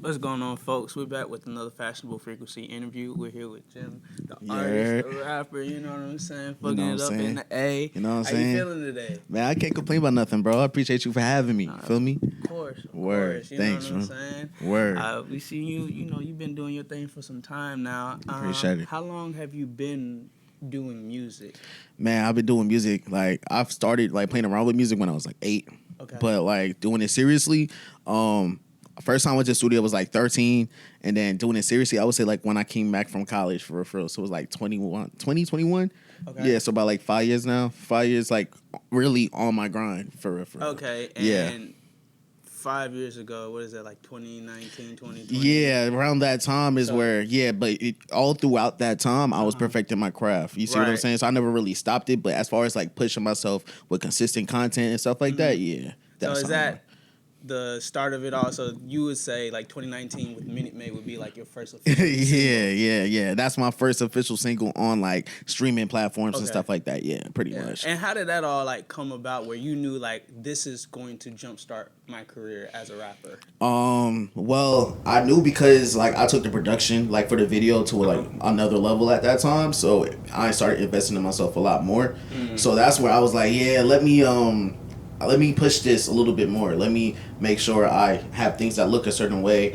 What's going on, folks? We're back with another Fashionable Frequency interview. We're here with Jim, the artist, Yeah, the rapper, you know what I'm saying? you know Fucking what I'm it up in saying? the A. You know what I'm How you saying? feeling today? Man, I can't complain about nothing, bro. I appreciate you for having me. Nah, Feel me? of Word. course, you know what Thanks, I'm bro. saying? Word. We see you, you've been doing your thing for some time now. Appreciate it. How long have you been doing music? Man, I've been doing music. Like, I've started, like, playing around with music when I was, like, 8. Okay. But, like, doing it seriously, first time I went to the studio was, like, 13. And then doing it seriously, I would say, like, when I came back from college for real. So it was, like, 21. Okay. Yeah, so about, like, 5 years now. 5 years, like, really on my grind for real. Okay, and Yeah. 5 years ago, what is that, like 2019, 2020? Yeah, around that time is but all throughout that time, I was perfecting my craft. You see what I'm Right. saying? So I never really stopped it. But as far as like pushing myself with consistent content and stuff like that, yeah. So That's is that the start of it all? So you would say like 2019 with Minute Maid would be like your first official single? yeah. That's my first official single on like streaming platforms and Okay. stuff like that. Yeah, pretty Yeah. much. And how did that all like come about where you knew like this is going to jumpstart my career as a rapper? Well, I knew because like I took the production like for the video to like another level at that time, so I started investing in myself a lot more. So that's where I was like, yeah, let me push this a little bit more. Let me make sure I have things that look a certain way.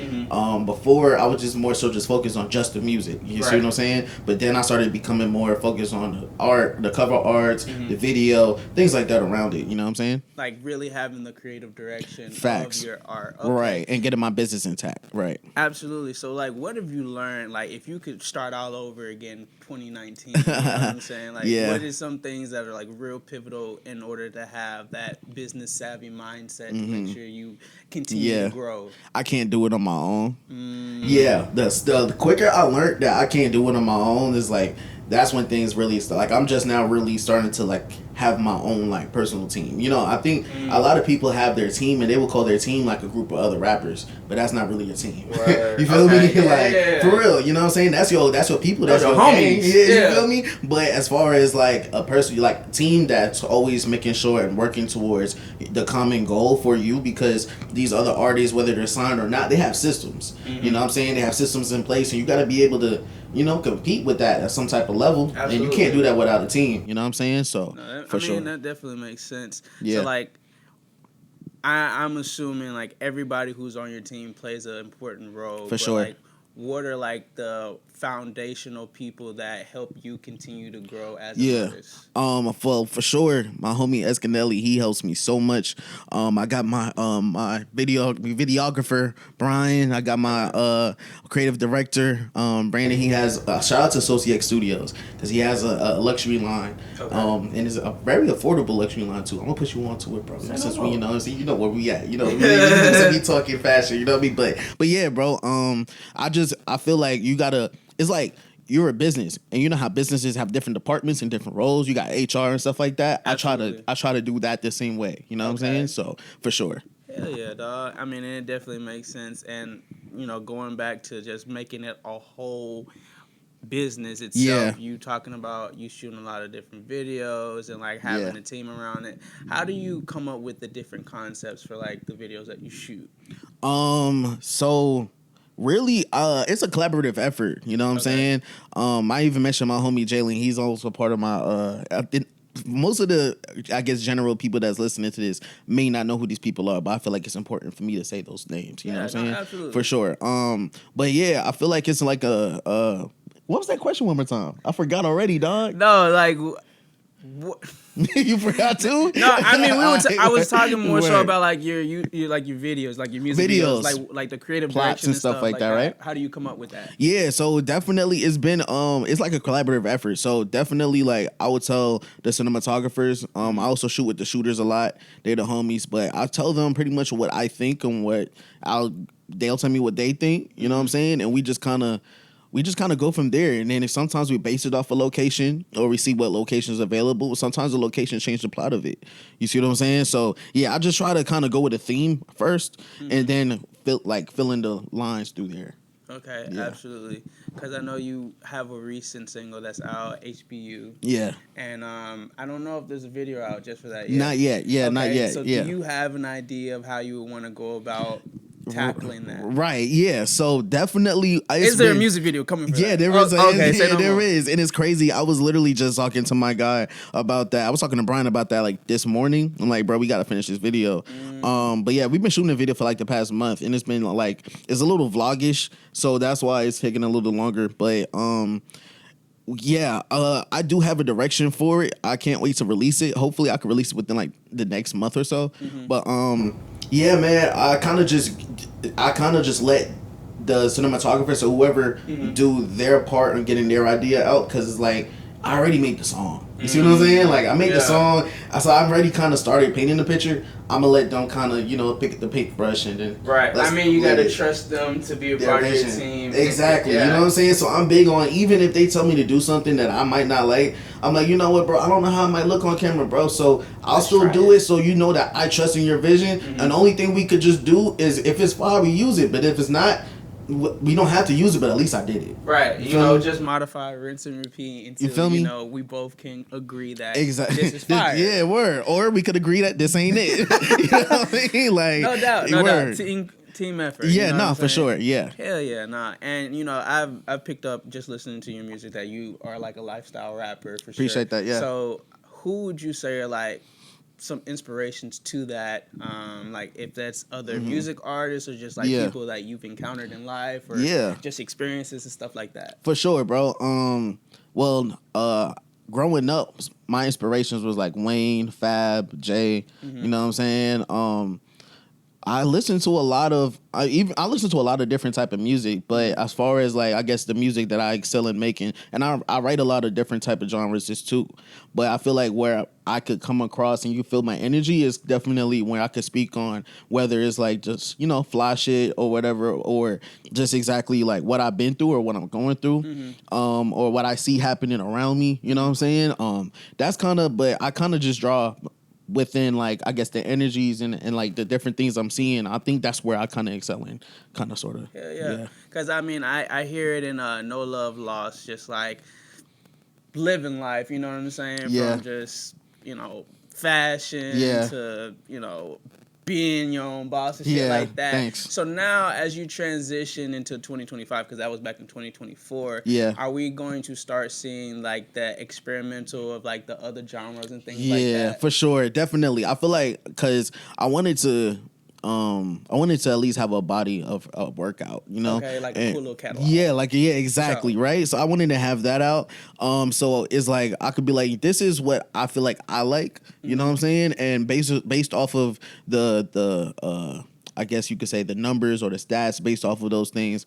Before I was just more so just focused on just the music. You see what I'm saying? But then I started becoming more focused on the art, the cover arts, the video, things like that around it. You know what I'm saying? Like really having the creative direction Facts. of your art. Okay. Right. And getting my business intact. Right. Absolutely. So like what have you learned? Like if you could start all over again 2019, you know what I'm saying? Like Yeah. what is some things that are like real pivotal in order to have that business savvy mindset to make sure you continue to grow? I can't do it on my own. Yeah, the quicker I learned that I can't do it on my own is like that's when things really start. Like I'm just now really starting to like have my own like personal team. You know, I think a lot of people have their team and they will call their team like a group of other rappers, but that's not really a team. You feel me? Yeah. For real, you know what I'm saying? That's your people. That's your homies. gang. Yeah, you feel me? But as far as like a person, like team that's always making sure and working towards the common goal for you, because these other artists, whether they're signed or not, they have systems. You know what I'm saying? They have systems in place, and you got to be able to, you know, compete with that at some type of level. Absolutely. And you can't do that without a team. You know what I'm saying? So Sure. That definitely makes sense. Yeah. So like I'm assuming like everybody who's on your team plays an important role. For sure. Like what are like the foundational people that help you continue to grow as an artist? For sure, my homie Escanelli, he helps me so much. I got my my videographer Brian. I got my creative director Brandon. He has shout out to Associate Studios because he has a luxury line, and it's a very affordable luxury line too. I'm gonna put you on to it, bro. Since we, you know, see, you know where we at. You know, we talking fashion. You know what I mean? But yeah, bro. I feel like you gotta. It's like you're a business, and you know how businesses have different departments and different roles. You got HR and stuff like that. Absolutely. I try to do that the same way. You know what I'm saying? So for sure. Hell yeah, dog. I mean, it definitely makes sense. And, you know, going back to just making it a whole business itself, you talking about you shooting a lot of different videos and, like, having a team around it. How do you come up with the different concepts for, like, the videos that you shoot? So really, it's a collaborative effort. You know what I'm saying? I even mentioned my homie Jalen. He's also part of my. Most of the, I guess, general people that's listening to this may not know who these people are, but I feel like it's important for me to say those names. You know what I'm saying? Absolutely. For sure. But yeah, I feel like it's like a. What was that question one more time? I forgot already, dog. No, like. What? You forgot too? No, I mean I was talking more so about like your like your videos, like your music videos, like the creative plots direction and stuff like that, right? How do you come up with that? Yeah, so definitely it's been it's like a collaborative effort. So definitely like I would tell the cinematographers, I also shoot with the shooters a lot. They're the homies, but I tell them pretty much what I think and they'll tell me what they think, you know what I'm saying? And we just kind of go from there. And then sometimes we base it off a location or we see what location's available. Sometimes the location change the plot of it. You see what I'm saying? So yeah, I just try to kind of go with a theme first and then fill in the lines through there. Okay, absolutely. Because I know you have a recent single that's out, HBU. Yeah. And I don't know if there's a video out just for that yet. Not yet. Yeah, okay, not yet. So do you have an idea of how you would want to go about tackling that. Right, yeah. So definitely, is there a music video coming for that? There is. There is, and it's crazy. I was literally just talking to my guy about that. I was talking to Brian about that like this morning. I'm like, bro, we gotta finish this video. But yeah, we've been shooting a video for like the past month, and it's been like it's a little vlogish, so that's why it's taking a little longer. But yeah, I do have a direction for it. I can't wait to release it. Hopefully, I can release it within like the next month or so. But yeah, man, I kind of just let the cinematographers or whoever do their part in getting their idea out, because it's like I already made the song. You see what I'm saying? Like I made the song, so I'm already kind of started painting the picture. I'm gonna let them kind of pick the paintbrush and then I mean, you gotta trust them to be a part of your team. Exactly. You know what I'm saying? So I'm big on, even if they tell me to do something that I might not like, I'm like, you know what, bro? I don't know how I might look on camera, bro. So I'll still do it. So you know that I trust in your vision. And the only thing we could just do is if it's fire, we use it. But if it's not, we don't have to use it, but at least I did it. Right. You know, just modify, rinse, and repeat until, you know, we both can agree that this is fire. Yeah, word. Or we could agree that this ain't it. You know what I mean? Like, no doubt. Team effort. Yeah, you know for sure. Yeah. Hell yeah, nah. And, you know, I've picked up just listening to your music that you are like a lifestyle rapper for sure. Appreciate that, yeah. So who would you say are like some inspirations to that, like if that's other music artists or just like people that you've encountered in life or just experiences and stuff like that? For sure, bro. Growing up, my inspirations was like Wayne, Fab, Jay. You know what I'm saying? I listen to a lot of different type of music, but as far as like I guess the music that I excel in making, and I write a lot of different type of genres just too. But I feel like where I could come across and you feel my energy is definitely where I could speak on, whether it's like just fly shit or whatever, or just exactly like what I've been through or what I'm going through, or what I see happening around me. You know what I'm saying? That's kind of, but I kind of just draw within like I guess the energies and like the different things I'm seeing. I think that's where I kind of excel in, kind of sort of. Yeah. Because I mean I hear it in No Love Lost, just like living life. You know what I'm saying? Yeah. From just fashion to being your own boss and shit like that. Thanks. So now as you transition into 2025, because that was back in 2024, are we going to start seeing like the experimental of like the other genres and things like that? Yeah, for sure. Definitely. I feel like because I wanted to at least have a body of a workout, Okay, like a cool little catalog. Yeah, exactly, right? So I wanted to have that out. So it's like I could be like, this is what I feel like I like, you know what I'm saying? And based off of the I guess you could say the numbers or the stats based off of those things.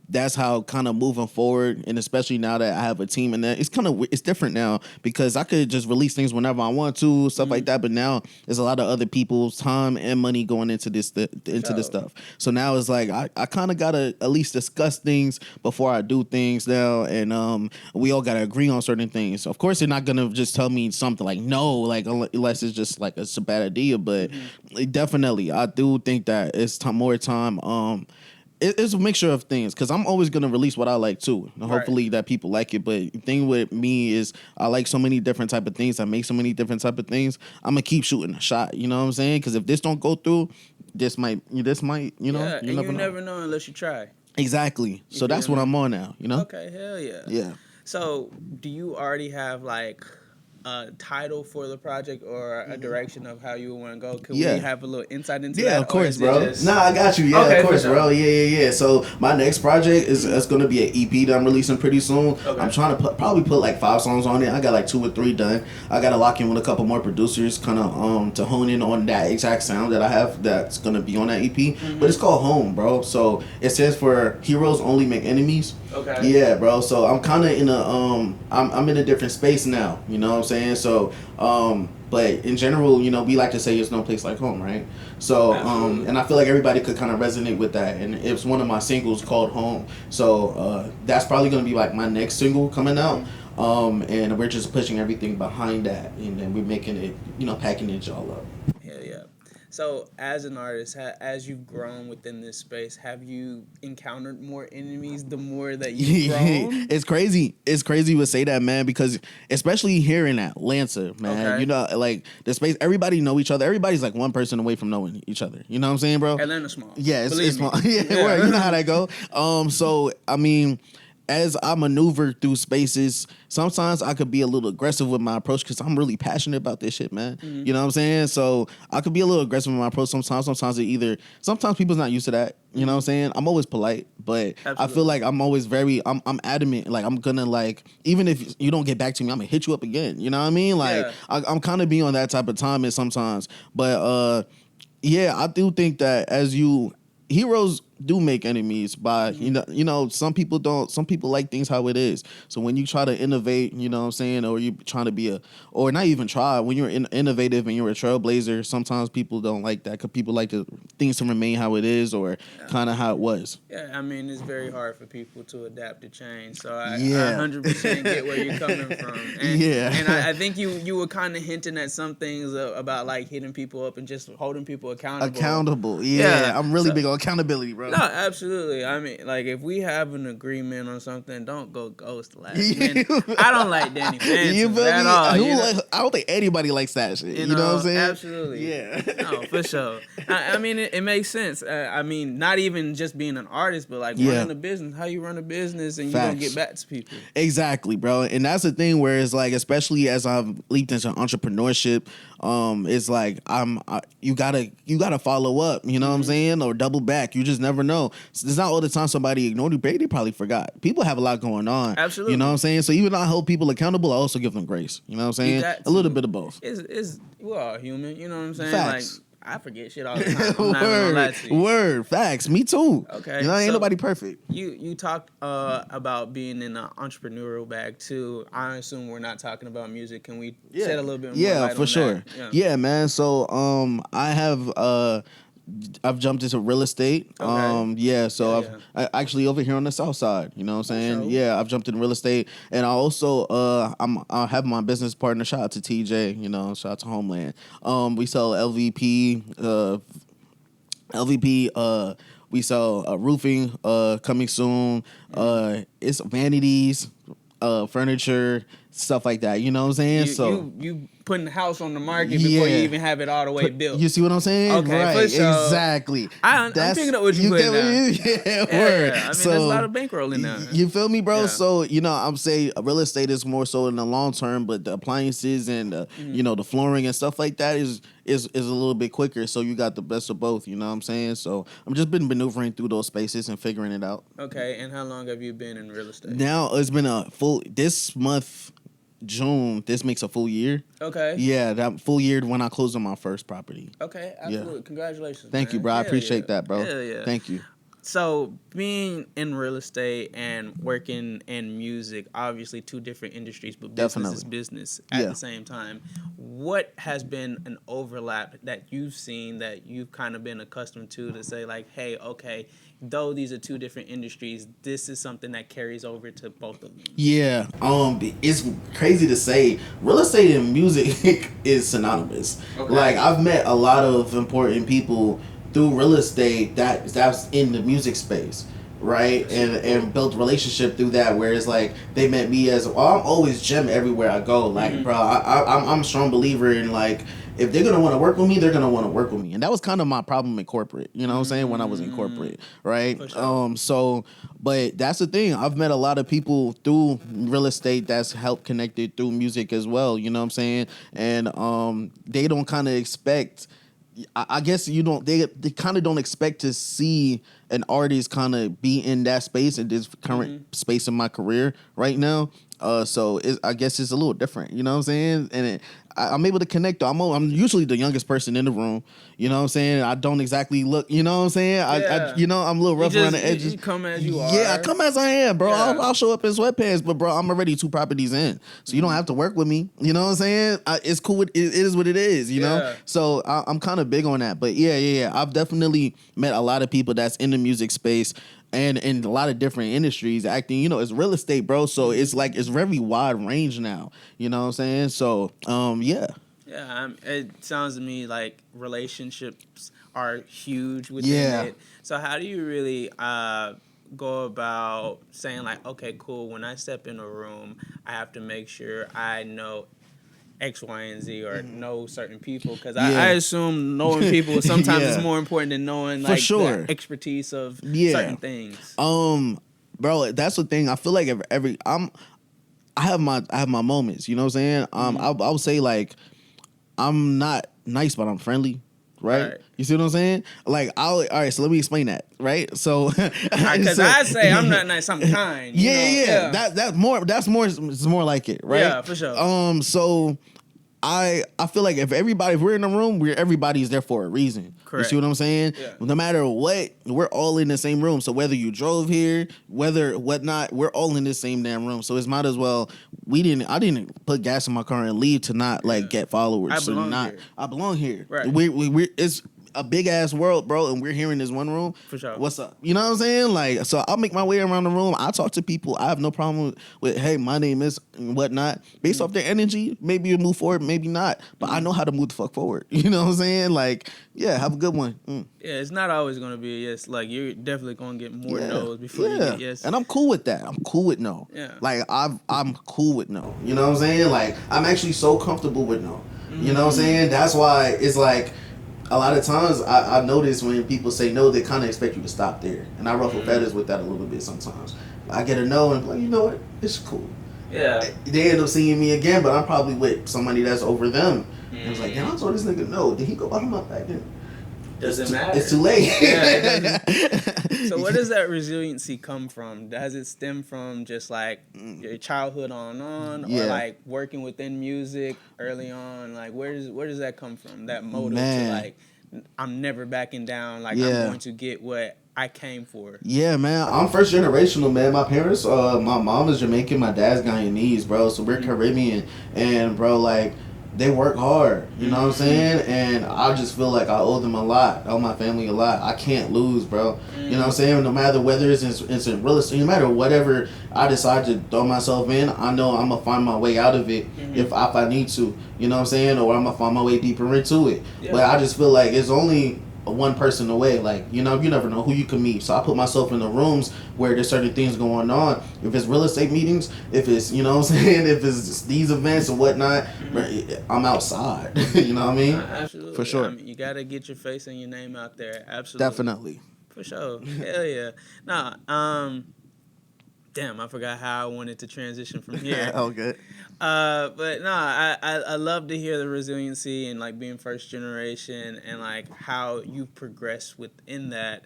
That's how kind of moving forward, and especially now that I have a team, and it's different now because I could just release things whenever I want to, stuff like that. But now there's a lot of other people's time and money going into this stuff. So now it's like I kind of gotta at least discuss things before I do things now, and we all gotta agree on certain things. Of course, they're not gonna just tell me something like no, like unless it's just like it's a bad idea. But definitely, I do think that it's more time. It's a mixture of things because I'm always gonna release what I like too. And hopefully that people like it. But the thing with me is I like so many different type of things. I make so many different type of things. I'm gonna keep shooting a shot. You know what I'm saying? Because if this don't go through, this might. You never know unless you try. Exactly. So that's what I'm on now. Okay. Hell yeah. Yeah. So do you already have like a title for the project or a direction of how you want to go? Can we have a little insight into that? Yeah, of course, bro. Nah, I got you. Yeah, okay, of course, bro. Yeah. So my next project is going to be an EP that I'm releasing pretty soon. Okay. I'm trying to probably put like 5 songs on it. I got like 2 or 3 done. I got to lock in with a couple more producers kind of to hone in on that exact sound that I have that's going to be on that EP. But it's called Home, bro. So it stands for Heroes Only Make Enemies. Okay. Yeah, bro. So I'm kind of in a I'm in a different space now. You know what I'm saying? So but in general, we like to say there's no place like home, right? So and I feel like everybody could kind of resonate with that. And it's one of my singles called Home. So that's probably gonna be like my next single coming out. And we're just pushing everything behind that, and then we're making it, packaging it all up. Hell yeah. So, as an artist, as you've grown within this space, have you encountered more enemies the more that you've grown? It's crazy. It's crazy to say that, man, because especially here in Atlanta, man, Okay. you know, like the space, everybody know each other. Everybody's like one person away from knowing each other. You know what I'm saying, bro? Atlanta's small. Yeah, it's Believe small. me. Yeah, word. You know how that go. So I mean, as I maneuver through spaces, sometimes I could be a little aggressive with my approach because I'm really passionate about this shit, man. Mm-hmm. You know what I'm saying? So I could be a little aggressive with my approach sometimes. Sometimes people's not used to that. You know what I'm saying? I'm always polite, but Absolutely. I feel like I'm always I'm adamant. Like I'm gonna like, even if you don't get back to me, I'm gonna hit you up again. You know what I mean? Like Yeah. I'm kind of be on that type of time and sometimes, but yeah, I do think that heroes do make enemies by you know some people don't, some people like things how it is. So when you try to innovate, you know what I'm saying, or you trying to be or not even try, when you're innovative and you're a trailblazer, sometimes people don't like that because people like things to remain how it is or kind of how it was. Yeah, I mean, it's very hard for people to adapt to change. So I Yeah. 100% get where you're coming from. And, Yeah. And I think you were kind of hinting at some things about like hitting people up and just holding people accountable. Yeah, I'm really So- big on accountability, bro. No, absolutely. I mean, like if we have an agreement on something, don't go ghost last minute. I don't like Danny You Phantom feel at me? all. I don't think anybody likes that shit. You know what I'm saying? Absolutely. Yeah. No, for sure. I mean, it makes sense. I mean, not even just being an artist, but like Yeah. running a business. How you run a business and you Facts. don't get back to people. Exactly, bro. And that's the thing where it's like, especially as I've leaped into entrepreneurship, it's like you gotta follow up, you know what I'm saying, or double back. You just never know. It's not all the time somebody ignored you. They probably forgot. People have a lot going on. Absolutely. You know what I'm saying? So even though I hold people accountable, I also give them grace. You know what I'm saying? got A little to. bit of both. We're all human. You know what I'm saying? Facts. Like I forget shit all the time. I'm not even gonna lie to you. Word, facts. Me too. Okay, You know, ain't so- nobody perfect. You talked about being in the entrepreneurial bag too. I assume we're not talking about music. Can we shed a little bit more light for on sure. that? Yeah, man. So I've jumped into real estate. Okay. So Yeah, I actually over here on the south side, you know what I'm saying? sure. Yeah, I've jumped in real estate, and I also I have my business partner. Shout out to TJ, you know, shout out to Homeland. We sell LVP. We sell roofing coming soon. It's vanities, furniture, stuff like that. You know what I'm saying? You putting the house on the market before you even have it all the way built. You see what I'm saying? Okay, right, for sure. Exactly. I'm picking up what you putting down. Yeah, Yeah, word. I mean, there's a lot of bankroll in there. You feel me, bro? Yeah. So, you know, I'm saying real estate is more so in the long term, but the appliances and you know, the flooring and stuff like that is a little bit quicker. So you got the best of both, you know what I'm saying? So I'm just been maneuvering through those spaces and figuring it out. Okay, and how long have you been in real estate? Now it's been this month, June, this makes a full year. Okay. Yeah, that full year when I closed on my first property. Okay, absolutely. Yeah. Congratulations. Thank man. you, bro. I Hell appreciate yeah. that, bro. Hell yeah. Thank you. So, being in real estate and working in music, obviously two different industries, but business is business at the same time. What has been an overlap that you've seen that you've kind of been accustomed to say like, hey, okay, though these are two different industries, this is something that carries over to both of them? Yeah, it's crazy to say real estate and music is synonymous. Okay. Like I've met a lot of important people through real estate that's in the music space, right? And built relationship through that, where it's like they met me as I'm always gem everywhere I go. Like, bro, I'm a strong believer in like, if they're gonna want to work with me, they're gonna want to work with me, and that was kind of my problem in corporate. You know what I'm saying? When I was in corporate, right? For sure. So, but that's the thing. I've met a lot of people through real estate that's helped connected through music as well. You know what I'm saying? And they don't kind of expect. I guess you don't. They kind of don't expect to see an artist kind of be in that space in this current space in my career right now. So I guess it's a little different. You know what I'm saying? And I'm able to connect. I'm usually the youngest person in the room. You know what I'm saying? I don't exactly look. You know what I'm saying? Yeah. I'm a little rough around the edges. You come as you are. Yeah, I come as I am, bro. Yeah. I'll show up in sweatpants, but bro, I'm already 2 properties in, so you don't have to work with me. You know what I'm saying? It's cool. It is what it is. You know. So I'm kind of big on that. But yeah. I've definitely met a lot of people that's in the music space and in a lot of different industries acting. You know, it's real estate, bro. So it's like it's very wide range now. You know what I'm saying? So yeah. Yeah, it sounds to me like relationships are huge within it. So how do you really go about saying like, okay, cool, when I step in a room, I have to make sure I know X, Y, and Z or know certain people? Because I assume knowing people sometimes is more important than knowing like the expertise of certain things. Bro, that's the thing. I feel like I have my moments. You know what I'm saying? I would say like I'm not nice, but I'm friendly. Right? You see what I'm saying? Like, all right. So let me explain that. Right? So, because I say I'm not nice, I'm kind. Yeah. That's more. It's more like it, right? Yeah, for sure. So I feel like if we're in a room, everybody's there for a reason. Correct. You see what I'm saying? Yeah. No matter what, we're all in the same room. So whether you drove here, whether whatnot, we're all in the same damn room. So it's might as well. I didn't put gas in my car and leave to not like get followers. I belong here. Right. It's a big ass world, bro, and we're here in this one room. For sure. What's up? You know what I'm saying? Like, so I'll make my way around the room. I talk to people. I have no problem with hey, my name is and whatnot. Based off their energy, maybe you move forward, maybe not. But I know how to move the fuck forward. You know what I'm saying? Like, yeah, have a good one. Yeah, it's not always gonna be a yes. Like, you're definitely gonna get more no's before you get yes. And I'm cool with that. I'm cool with no. Yeah. Like I'm cool with no. You know what I'm saying? Like, I'm actually so comfortable with no. You know what I'm saying? That's why it's like a lot of times I notice when people say no, they kind of expect you to stop there. And I ruffle feathers with that a little bit sometimes. I get a no and I'm like, you know what? It's cool. Yeah. They end up seeing me again, but I'm probably with somebody that's over them. And it's like, damn, I told this nigga no. Did he go behind my back then? Doesn't matter. It's too late. So where does that resiliency come from? Does it stem from just like your childhood on, or like working within music early on? Like where does that come from? That motive to like, I'm never backing down. Like I'm going to get what I came for. Yeah, man. I'm first generational, man. My parents, my mom is Jamaican, my dad's Guyanese, bro. So we're Caribbean, and bro, like, they work hard, you know what I'm saying? And I just feel like I owe them a lot. I owe my family a lot. I can't lose, bro. You know what I'm saying? No matter whether it's in real estate, no matter whatever I decide to throw myself in, I know I'm going to find my way out of it if I need to. You know what I'm saying? Or I'm going to find my way deeper into it. Yeah. But I just feel like it's only one person away. Like, you know, you never know who you can meet. So I put myself in the rooms where there's certain things going on. If it's real estate meetings, if it's, you know what I'm saying, if it's these events and whatnot, I'm outside. You know what I mean? Absolutely. For sure. I mean, you got to get your face and your name out there. Absolutely. Definitely. For sure. Hell yeah. Nah, damn, I forgot how I wanted to transition from here. Oh, good. But no, I love to hear the resiliency and like being first generation and like how you progress within that.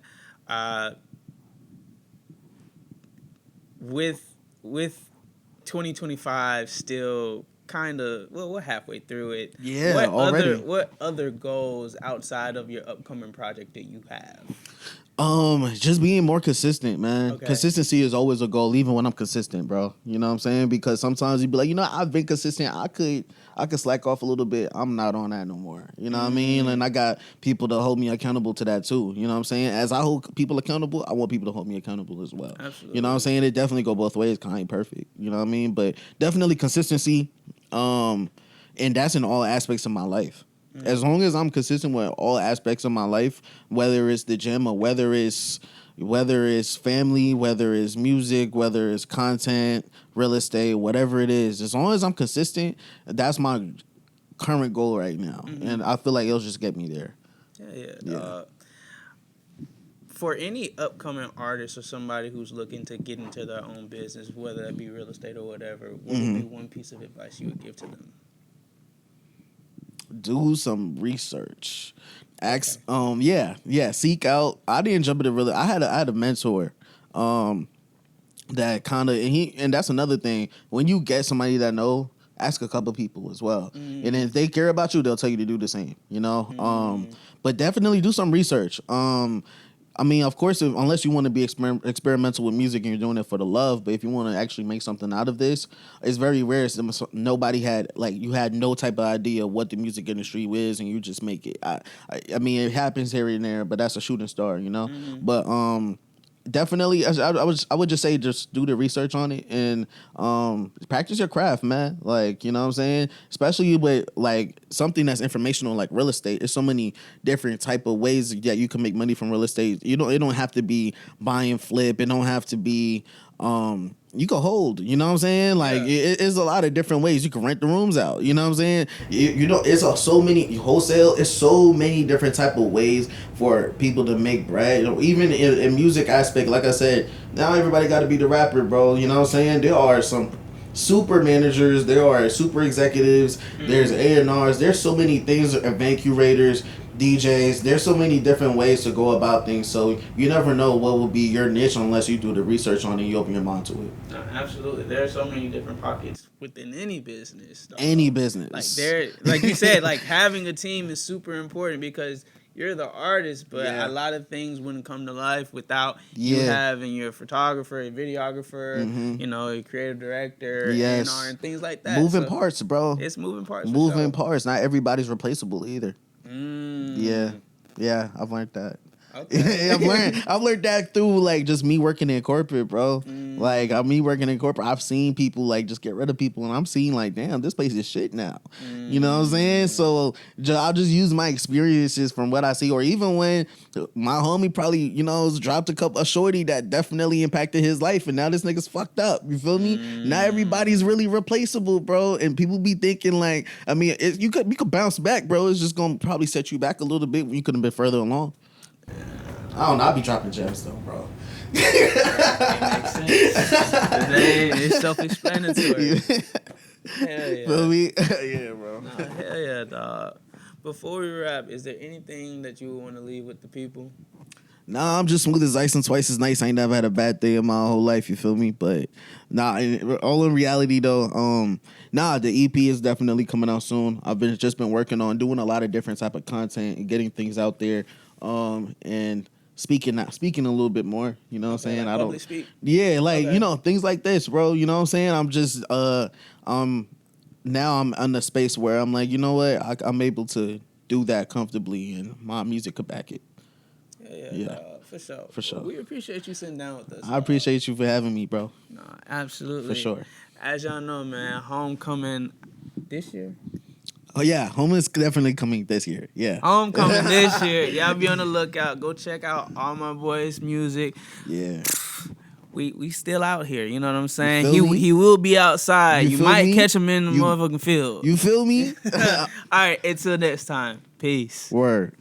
With 2025 still kind of we're halfway through it. Yeah, already. What other goals outside of your upcoming project that you have? Just being more consistent, man. Okay. Consistency is always a goal, even when I'm consistent, bro. You know what I'm saying? Because sometimes you'd be like, you know, I've been consistent. I could slack off a little bit. I'm not on that no more. You know what I mean? And I got people to hold me accountable to that too. You know what I'm saying? As I hold people accountable, I want people to hold me accountable as well. Absolutely. You know what I'm saying? It definitely go both ways. 'Cause I ain't perfect. You know what I mean? But definitely consistency. And that's in all aspects of my life. As long as I'm consistent with all aspects of my life, whether it's the gym or whether it's family, whether it's music, whether it's content, real estate, whatever it is, as long as I'm consistent, that's my current goal right now. And I feel like it'll just get me there. Yeah. For any upcoming artist or somebody who's looking to get into their own business, whether that be real estate or whatever, what would be one piece of advice you would give to them? Do some research. Ask, seek out. I didn't jump into real. I had a mentor, that kind of, and that's another thing. When you get somebody that know, ask a couple people as well, and then if they care about you, they'll tell you to do the same. You know, but definitely do some research. I mean, of course, unless you want to be experimental with music and you're doing it for the love, but if you want to actually make something out of this, it's very rare. Nobody had, like, you had no type of idea what the music industry is and you just make it. I mean, it happens here and there, but that's a shooting star, you know? But definitely, I would just say just do the research on it and practice your craft, man. Like, you know what I'm saying? Especially with like something that's informational like real estate. There's so many different type of ways that you can make money from real estate. It don't have to be buy and flip. It don't have to be you can hold, you know what I'm saying? Like it's a lot of different ways. You can rent the rooms out, you know what I'm saying? It's so many wholesale. It's so many different type of ways for people to make bread. Even in music aspect, like I said, now everybody got to be the rapper, bro. You know what I'm saying? There are some super managers. There are super executives. There's A&Rs. There's so many things. Event curators. DJs, there's so many different ways to go about things, so you never know what will be your niche unless you do the research on it and you open your mind to it. No, absolutely. There are so many different pockets within any business. Though. Any business. Like you said, like having a team is super important because you're the artist, but a lot of things wouldn't come to life without you having your photographer, your videographer, your creative director, A&R, and things like that. Moving parts, bro. It's moving parts. Moving parts. Not everybody's replaceable either. Yeah, I've learned that. Okay. I've learned that through like just me working in corporate, bro. Like me working in corporate, I've seen people like just get rid of people, and I'm seeing like, damn, this place is shit now. You know what I'm saying? So I'll just use my experiences from what I see, or even when my homie probably dropped a shorty that definitely impacted his life, and now this nigga's fucked up. You feel me? Not everybody's really replaceable, bro. And people be thinking like, I mean, you could bounce back, bro. It's just gonna probably set you back a little bit. You could have been further along. I don't know. I'll be dropping gems though, bro. It makes sense. It's self-explanatory. Hell yeah. Feel me? Yeah, bro. Nah, hell yeah, dog. Before we wrap, is there anything that you want to leave with the people? Nah, I'm just smooth as ice and twice as nice. I ain't never had a bad day in my whole life, you feel me? But nah, all in reality though, the EP is definitely coming out soon. I've just been working on doing a lot of different type of content and getting things out there. And speaking a little bit more, you know what I'm saying? Like I don't public speak? Yeah, like things like this, bro. You know what I'm saying? I'm just now I'm in the space where I'm like, you know what? I'm able to do that comfortably, and my music could back it. Yeah. For sure. Well, we appreciate you sitting down with us. I appreciate you for having me, bro. No, absolutely. For sure. As y'all know, man, homecoming this year. Oh yeah, Homecoming's definitely coming this year. Yeah, Homecoming this year. Y'all be on the lookout. Go check out all my boys' music. Yeah. We still out here, you know what I'm saying? He will be outside. You might catch him in the motherfucking field. You feel me? All right, until next time. Peace. Word.